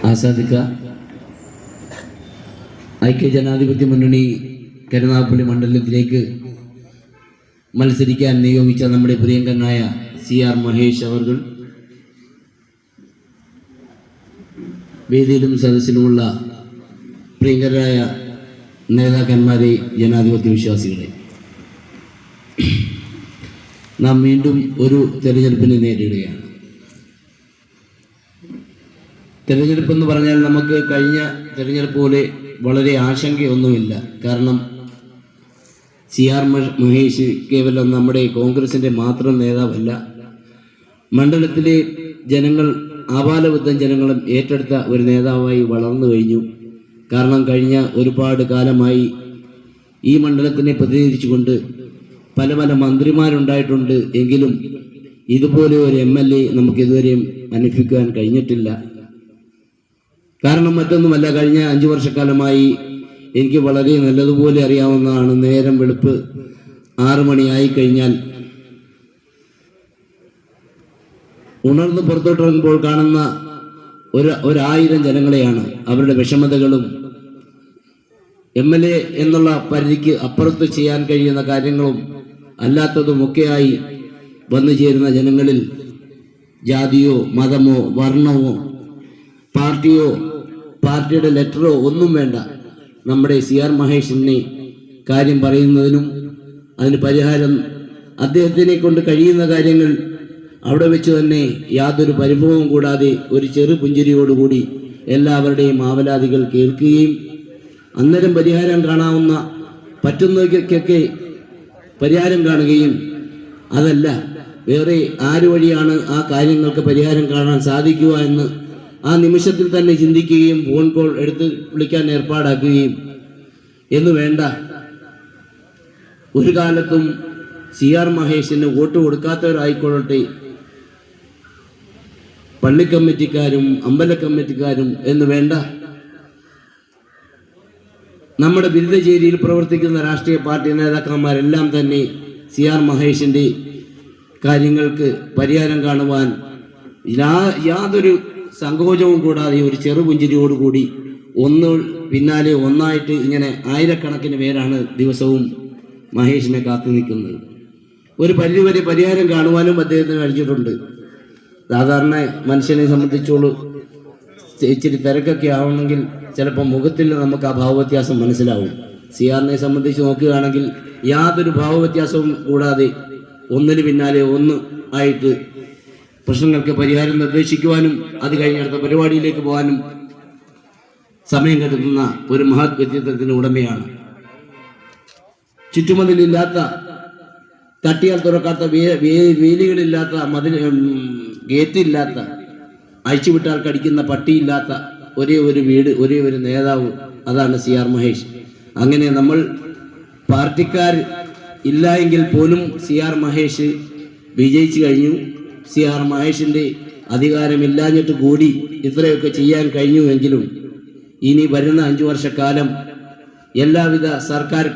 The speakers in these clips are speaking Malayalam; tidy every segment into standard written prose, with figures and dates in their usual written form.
ആസാദിക്ക ഐക്യജനാധിപത്യ മുന്നണി കരുനാഗപ്പള്ളി മണ്ഡലത്തിലേക്ക് മത്സരിക്കാൻ നിയോഗിച്ച നമ്മുടെ പ്രിയങ്കരനായ CR മഹേഷ് അവർ വേദിയിലും സദസ്സിലുമുള്ള പ്രിയങ്കരായ നേതാക്കന്മാരെ, ജനാധിപത്യ വിശ്വാസികളെ, നാം വീണ്ടും ഒരു തെരഞ്ഞെടുപ്പിനെ നേരിടുകയാണ്. തെരഞ്ഞെടുപ്പെന്ന് പറഞ്ഞാൽ നമുക്ക് കഴിഞ്ഞ തെരഞ്ഞെടുപ്പ് പോലെ വളരെ ആശങ്കയൊന്നുമില്ല. കാരണം CR മഹേഷ് കേവലം നമ്മുടെ കോൺഗ്രസിൻ്റെ മാത്രം നേതാവല്ല, മണ്ഡലത്തിലെ ജനങ്ങൾ, ആബാലവൃദ്ധ ജനങ്ങളും ഏറ്റെടുത്ത ഒരു നേതാവായി വളർന്നു കഴിഞ്ഞു. കാരണം കഴിഞ്ഞ ഒരുപാട് കാലമായി ഈ മണ്ഡലത്തിനെ പ്രതിനിധീകരിച്ചുകൊണ്ട് പല പല മന്ത്രിമാരുണ്ടായിട്ടുണ്ട്. എങ്കിലും ഇതുപോലെ ഒരു MLA നമുക്കിതുവരെയും അനുഭവിക്കാൻ കഴിഞ്ഞിട്ടില്ല. കാരണം മറ്റൊന്നുമല്ല, കഴിഞ്ഞ 5 വർഷക്കാലമായി എനിക്ക് വളരെ നല്ലതുപോലെ അറിയാവുന്നതാണ്, നേരം വെളുപ്പ് 6 മണിയായി കഴിഞ്ഞാൽ ഉണർന്ന് പുറത്തോട്ടിറങ്ങുമ്പോൾ കാണുന്ന 1000 ജനങ്ങളെയാണ്. അവരുടെ വിഷമതകളും MLA എന്നുള്ള പരിധിക്ക് അപ്പുറത്ത് ചെയ്യാൻ കഴിയുന്ന കാര്യങ്ങളും അല്ലാത്തതുമൊക്കെയായി വന്നു ചേരുന്ന ജനങ്ങളിൽ ജാതിയോ മതമോ വർണ്ണമോ പാർട്ടിയോ പാർട്ടിയുടെ ലെറ്ററോ ഒന്നും വേണ്ട. നമ്മുടെ CR മഹേഷിനെ കാര്യം പറയുന്നതിനും അതിന് പരിഹാരം അദ്ദേഹത്തിനെ കൊണ്ട് കഴിയുന്ന കാര്യങ്ങൾ അവിടെ വെച്ച് തന്നെ യാതൊരു പരിഭവവും കൂടാതെ ഒരു ചെറു പുഞ്ചിരിയോടുകൂടി എല്ലാവരുടെയും ആവലാതികൾ കേൾക്കുകയും അന്നേരം പരിഹാരം കാണാവുന്ന പറ്റുന്നവയ്ക്കൊക്കെ പരിഹാരം കാണുകയും, അതല്ല വേറെ ആര് വഴിയാണ് ആ കാര്യങ്ങൾക്ക് പരിഹാരം കാണാൻ സാധിക്കുക എന്ന് ആ നിമിഷത്തിൽ തന്നെ ചിന്തിക്കുകയും ഫോൺ കോൾ എടുത്ത് വിളിക്കാൻ ഏർപ്പാടാക്കുകയും എന്ന് വേണ്ട. ഒരു കാലത്തും CR മഹേഷിന് വോട്ട് കൊടുക്കാത്തവരായിക്കൊള്ളട്ടെ, പള്ളി കമ്മിറ്റിക്കാരും അമ്പല കമ്മിറ്റിക്കാരും എന്ന് വേണ്ട, നമ്മുടെ ബിരുദചേരിയിൽ പ്രവർത്തിക്കുന്ന രാഷ്ട്രീയ പാർട്ടി നേതാക്കന്മാരെല്ലാം തന്നെ CR മഹേഷിൻ്റെ കാര്യങ്ങൾക്ക് പരിഹാരം കാണുവാൻ യാതൊരു സങ്കോചവും കൂടാതെ ഒരു ചെറുപുഞ്ചിരിയോടുകൂടി ഒന്ന് പിന്നാലെ ഒന്നായിട്ട് ഇങ്ങനെ ആയിരക്കണക്കിന് പേരാണ് ദിവസവും മഹേഷിനെ കാത്തു നിൽക്കുന്നത്. ഒരു പരിധിവരെ പരിഹാരം കാണുവാനും അദ്ദേഹത്തിന് കഴിഞ്ഞിട്ടുണ്ട്. സാധാരണ മനുഷ്യനെ സംബന്ധിച്ചോളൂ ഇച്ചിരി തിരക്കൊക്കെ ആവണമെങ്കിൽ ചിലപ്പോൾ മുഖത്തിൽ നമുക്ക് ആ ഭാവവ്യത്യാസം മനസ്സിലാവും. CRനെ സംബന്ധിച്ച് നോക്കുകയാണെങ്കിൽ യാതൊരു ഭാവവ്യത്യാസവും കൂടാതെ ഒന്നിന് പിന്നാലെ ഒന്ന് ആയിട്ട് പ്രശ്നങ്ങൾക്ക് പരിഹാരം നിർദ്ദേശിക്കുവാനും അത് കഴിഞ്ഞ് അടുത്ത പരിപാടിയിലേക്ക് പോകാനും സമയം കണ്ടെത്തുന്ന ഒരു മഹത് വ്യക്തിത്വത്തിന് ഉടമയാണ്. ചുറ്റുമതിലില്ലാത്ത, തട്ടിയാൽ തുറക്കാത്ത, വേലികളില്ലാത്ത, ഗേറ്റില്ലാത്ത, അഴിച്ചുവിട്ടാൽ കടിക്കുന്ന പട്ടിയില്ലാത്ത ഒരേ ഒരു വീട്, ഒരേ ഒരു നേതാവ്, അതാണ് CR മഹേഷ്. അങ്ങനെ നമ്മൾ പാർട്ടിക്കാർ ഇല്ല എങ്കിൽ പോലും CR മഹേഷ് വിജയിച്ചു കഴിഞ്ഞു. CR മഹേഷിൻ്റെ അധികാരമില്ലാഞ്ഞിട്ട് കൂടി ഇത്രയൊക്കെ ചെയ്യാൻ കഴിഞ്ഞുവെങ്കിലും ഇനി വരുന്ന 5 വർഷക്കാലം എല്ലാവിധ സർക്കാർ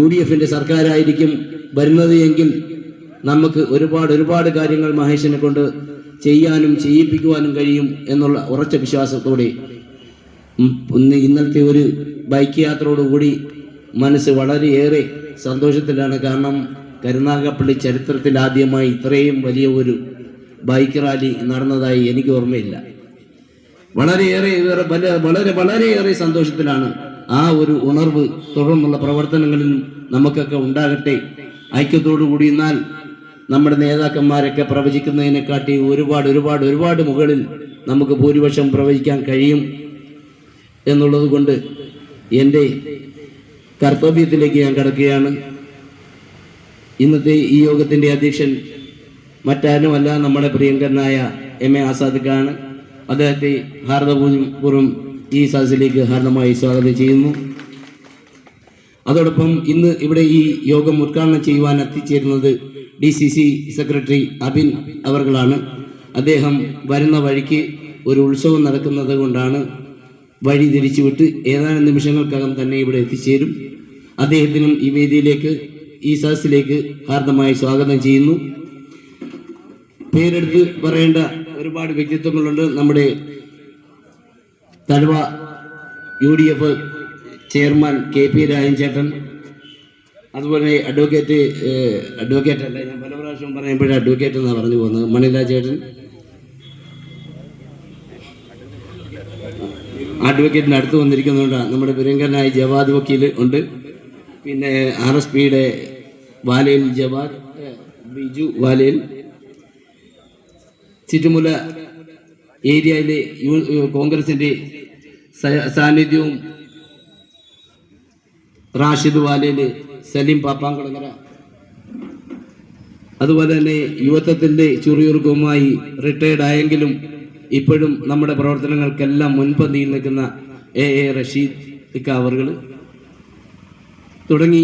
UDFൻ്റെ സർക്കാരായിരിക്കും വരുന്നത് എങ്കിൽ നമുക്ക് ഒരുപാട് കാര്യങ്ങൾ മഹേഷിനെ കൊണ്ട് ചെയ്യാനും ചെയ്യിപ്പിക്കുവാനും കഴിയും എന്നുള്ള ഉറച്ച വിശ്വാസത്തോടെ ഇന്നലത്തെ ഒരു ബൈക്ക് യാത്രയോടുകൂടി മനസ്സ് വളരെയേറെ സന്തോഷത്തിലാണ്. കാരണം കരുനാഗപ്പള്ളി ചരിത്രത്തിൽ ആദ്യമായി ഇത്രയും വലിയ ഒരു ബൈക്ക് റാലി നടന്നതായി എനിക്ക് ഓർമ്മയില്ല. വളരെയേറെ സന്തോഷത്തിലാണ്. ആ ഒരു ഉണർവ് തുടർന്നുള്ള പ്രവർത്തനങ്ങളിൽ നമുക്കൊക്കെ ഉണ്ടാകട്ടെ. ഐക്യത്തോടു കൂടി എന്നാൽ നമ്മുടെ നേതാക്കന്മാരൊക്കെ പ്രവചിക്കുന്നതിനെക്കാട്ടി ഒരുപാട് മുകളിൽ നമുക്ക് ഭൂരിപക്ഷം പ്രവചിക്കാൻ കഴിയും എന്നുള്ളത് കൊണ്ട് എൻ്റെ കർത്തവ്യത്തിലേക്ക് ഞാൻ കടക്കുകയാണ്. ഇന്നത്തെ ഈ യോഗത്തിൻ്റെ അധ്യക്ഷൻ മറ്റാരുമല്ല, നമ്മുടെ പ്രിയങ്കരനായ MA ആസാദിക്കാണ്. അദ്ദേഹത്തെ ഹാർദപൂർവ്വം ഈ സദസ്സിലേക്ക് ഹാർദമായി സ്വാഗതം ചെയ്യുന്നു. അതോടൊപ്പം ഇന്ന് ഇവിടെ ഈ യോഗം ഉദ്ഘാടനം ചെയ്യുവാൻ എത്തിച്ചേരുന്നത് DCC സെക്രട്ടറി അബിൻ അവർകളാണ്. അദ്ദേഹം വരുന്ന വഴിക്ക് ഒരു ഉത്സവം നടക്കുന്നത് കൊണ്ടാണ് വഴി തിരിച്ചുവിട്ട് ഏതാനും നിമിഷങ്ങൾക്കകം തന്നെ ഇവിടെ എത്തിച്ചേരും. അദ്ദേഹത്തിനും ഈ വേദിയിലേക്ക്, ഈ സദസ്സിലേക്ക് ഹാർദമായി സ്വാഗതം ചെയ്യുന്നു. പേരെടുത്ത് പറയേണ്ട ഒരുപാട് വ്യക്തിത്വങ്ങളുണ്ട്. നമ്മുടെ Thazhava UDF chairman KP Rajan ചേട്ടൻ, അതുപോലെ അഡ്വക്കേറ്റ് അല്ല, ഞാൻ പല പ്രാവശ്യം പറയുമ്പോഴേ അഡ്വക്കേറ്റ് എന്നാണ് പറഞ്ഞു പോകുന്നത്, മണിരാജ് ചേട്ടൻ, അഡ്വക്കേറ്റിന് അടുത്ത് വന്നിരിക്കുന്നുണ്ട്. നമ്മുടെ പ്രിയങ്കരനായ ജവാദ് വക്കീൽ ഉണ്ട്. പിന്നെ RSPയുടെ വാലയിൽ ജവാദ്, ബിജു വാലയിൽ, ചിറ്റുമുല ഏരിയയിലെ കോൺഗ്രസിൻ്റെ സാന്നിധ്യവും റാഷിദ് വാലയിൽ, സലീം പാപ്പാങ്കുളങ്ങര, അതുപോലെ തന്നെ യുവത്വത്തിൻ്റെ ചുറിയുറുക്കവുമായി റിട്ടയർഡ് ആയെങ്കിലും ഇപ്പോഴും നമ്മുടെ പ്രവർത്തനങ്ങൾക്കെല്ലാം മുൻപന്തിയിൽ നിൽക്കുന്ന AA റഷീദ് അവറുകൾ തുടങ്ങി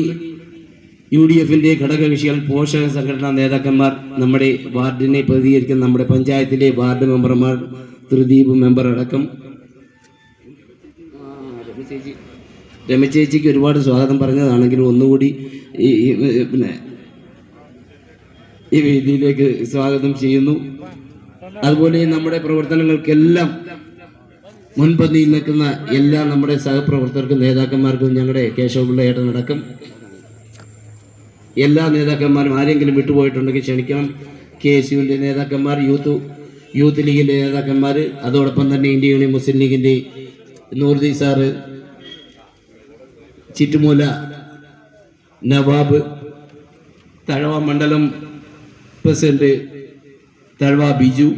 UDFിൻ്റെ ഘടകകക്ഷികൾ, പോഷക സംഘടനാ നേതാക്കന്മാർ, നമ്മുടെ വാർഡിനെ പ്രതികരിക്കുന്ന നമ്മുടെ പഞ്ചായത്തിലെ വാർഡ് മെമ്പർമാർ, ത്രിദീപ് മെമ്പർ അടക്കം, രമ ചേച്ചിക്ക് ഒരുപാട് സ്വാഗതം പറഞ്ഞതാണെങ്കിലും ഒന്നുകൂടി ഈ വേദിയിലേക്ക് സ്വാഗതം ചെയ്യുന്നു. അതുപോലെ നമ്മുടെ പ്രവർത്തനങ്ങൾക്കെല്ലാം മുൻപന്തിയിൽ നിൽക്കുന്ന എല്ലാ നമ്മുടെ സഹപ്രവർത്തകർക്കും നേതാക്കന്മാർക്കും, ഞങ്ങളുടെ കേശവപിള്ള ഏട്ടനടക്കം എല്ലാ നേതാക്കന്മാരും, ആരെങ്കിലും വിട്ടുപോയിട്ടുണ്ടെങ്കിൽ ക്ഷണിക്കണം. KSUവിൻ്റെ നേതാക്കന്മാർ, യൂത്ത് ലീഗിൻ്റെ നേതാക്കന്മാർ, അതോടൊപ്പം തന്നെ ഇന്ത്യ യൂണിയൻ മുസ്ലിം ലീഗിൻ്റെ നൂർദി സാറ്, ചിറ്റുമൂല നവാബ്, തഴവ മണ്ഡലം പ്രസിഡന്റ് തഴവ ബിജു,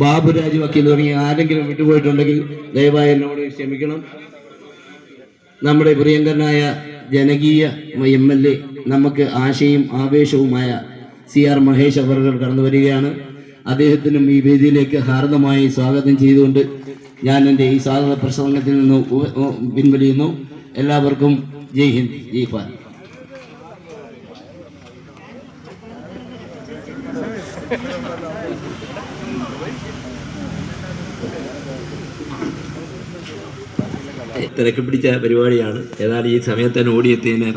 ബാബുരാജ് വക്കീൽ തുടങ്ങിയ ആരെങ്കിലും വിട്ടുപോയിട്ടുണ്ടെങ്കിൽ ദയവായി എന്നോട് ക്ഷമിക്കണം. നമ്മുടെ പ്രിയങ്കരനായ ജനകീയ MLA, നമുക്ക് ആശയും ആവേശവുമായ CR മഹേഷ് അവർ കടന്നു വരികയാണ്. അദ്ദേഹത്തിനും ഈ വേദിയിലേക്ക് ഹാർദമായി സ്വാഗതം ചെയ്തുകൊണ്ട് ഞാൻ എൻ്റെ ഈ സ്വാഗത പ്രസംഗത്തിൽ നിന്ന് പിൻവലിയുന്നു. എല്ലാവർക്കും ജയ് ഹിന്ദ്, ജയ് ഭാരത്. തിരക്ക് പിടിച്ച പരിപാടിയാണ്. ഏതായാലും ഈ സമയത്ത് തന്നെ ഓടിയെത്തിയതിന്